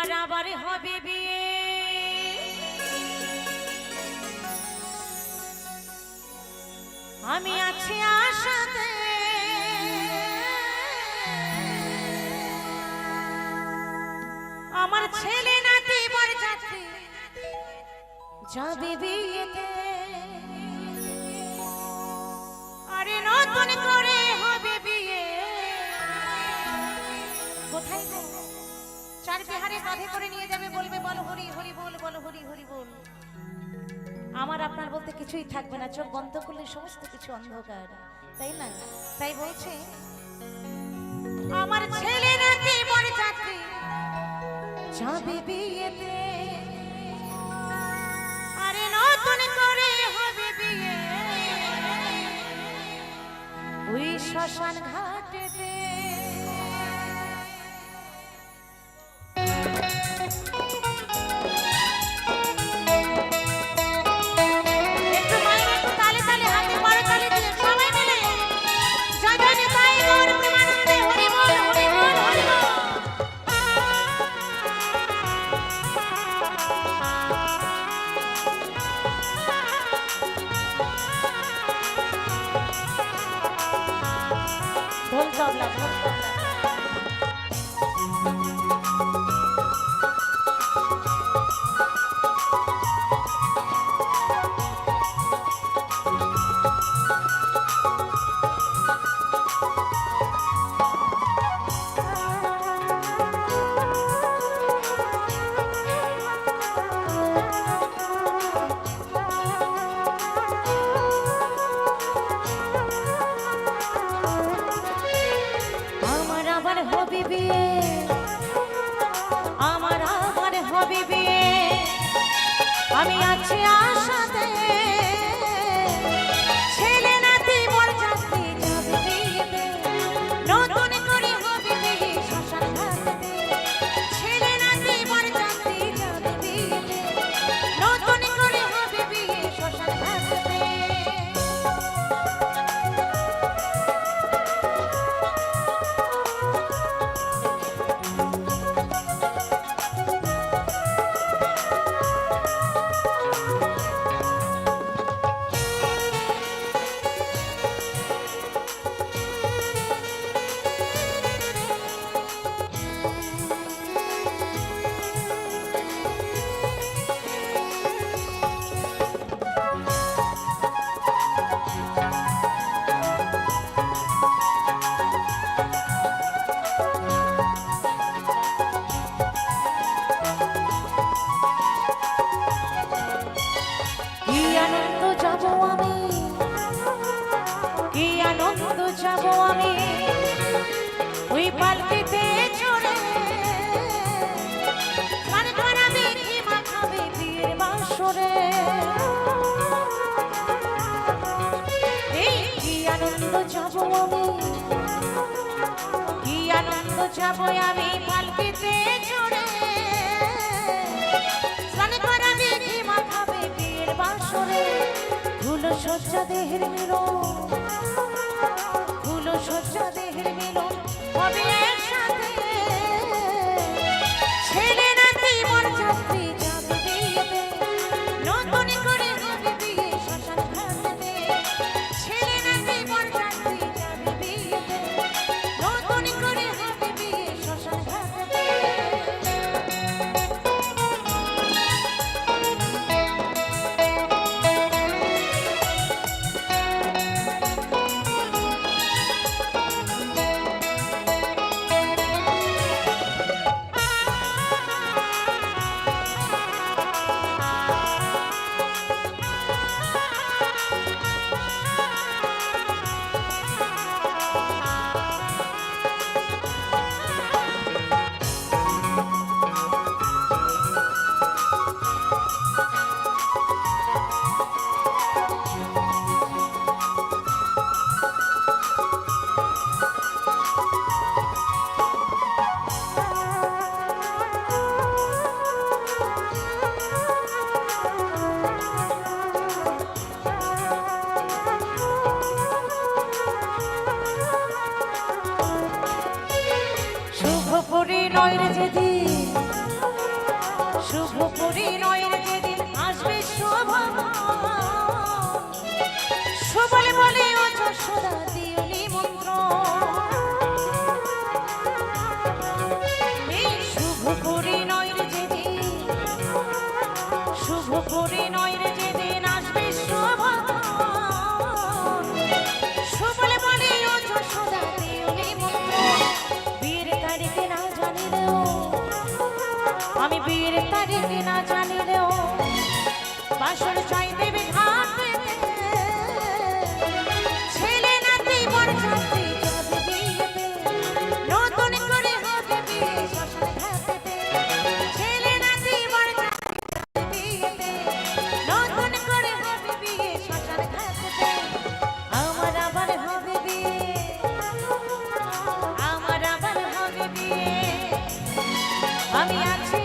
আমার আবার হবে বিয়ে, আমি আছি আশাতে। আমার ছেলে নাতি বরযাত্রী যাবে বিয়েতে, আরে নতুন করে হবে বিয়ে। কোথায় গো? চার বিহারে কাঁধে করে নিয়ে যাবে, বলবে বল হরি হরি বল, বল হরি হরি বল। আমার আপনার বলতে কিছুই থাকবে না, চোখ বন্ধ করলে সমস্ত কিছু অন্ধকার, তাই না? তাই বলছে আমার ছেলে নাতি বরযাত্রী যাবে বিয়েতে, আরে নতুন করে হবে বিয়ে ওই শ্মশান ঘাটেতে। ঢোল তবলা ঢোল তবলা হবে বিয়ে, আমার আবার হবে বিয়ে, আমি আছি আশাতে। ছেলে নাতি বরযাত্রী যাবে বিয়েতে, নতুন করে হবে বিয়ে শ্মশান ঘাটেতে। ছেলে নাতি বরযাত্রী যাবে বিয়েতে, নতুন করে হবে বিয়ে শ্মশান ঘাটেতে। কি আনন্দ যাব আমি ওই পালকিতে চড়ে, স্নান করাবে কি মাখাবে বিয়ের বাসরে। এই কি আনন্দ যাব আমি, কি আনন্দ যাব আমি পালকিতে চড়ে, স্নান করাবে কি মাখাবে বিয়ের বাসরে। ধুলো সজ্জা দেহের মিলন, ধুলো সজ্জা দেহের মিলন হবে একসাথে। ছেলে নাতি বরযাত্রী যাবে বিয়েতে, নতুন করে হবে বিয়ে শ্মশান ঘাটেতে। ছেলে নাতি বরযাত্রী যাবে বিয়েতে, নতুন করে হবে বিয়ে শ্মশান ঘাটেতে। নয় রে যেদিন পরিণয়ের যেদিন আসবে শুভ সুবলে বলে ও যশোদা দিও নিমন্ত্রণ এই শুভ পরিণয়ের যেদিন আসবে শুভ সুবলে বলে ও যশোদা দিও নিমন্ত্রণ বীর তারিখে না জানিলেও আমি বীর তারিখে না জানিলেও বাসর চাই দেবে ঘাটে ছেলে নাতি বর যাত্রী যাবে বিয়েতে নতুন করে হবে বিয়ে শ্মশান ঘাটেতে ছেলে নাতি বর যাত্রী যাবে বিয়েতে নতুন করে হবে বিয়ে শ্মশান ঘাটেতে আমার আবার হবে বিয়ে আমার আবার হবে বিয়ে আমি আছি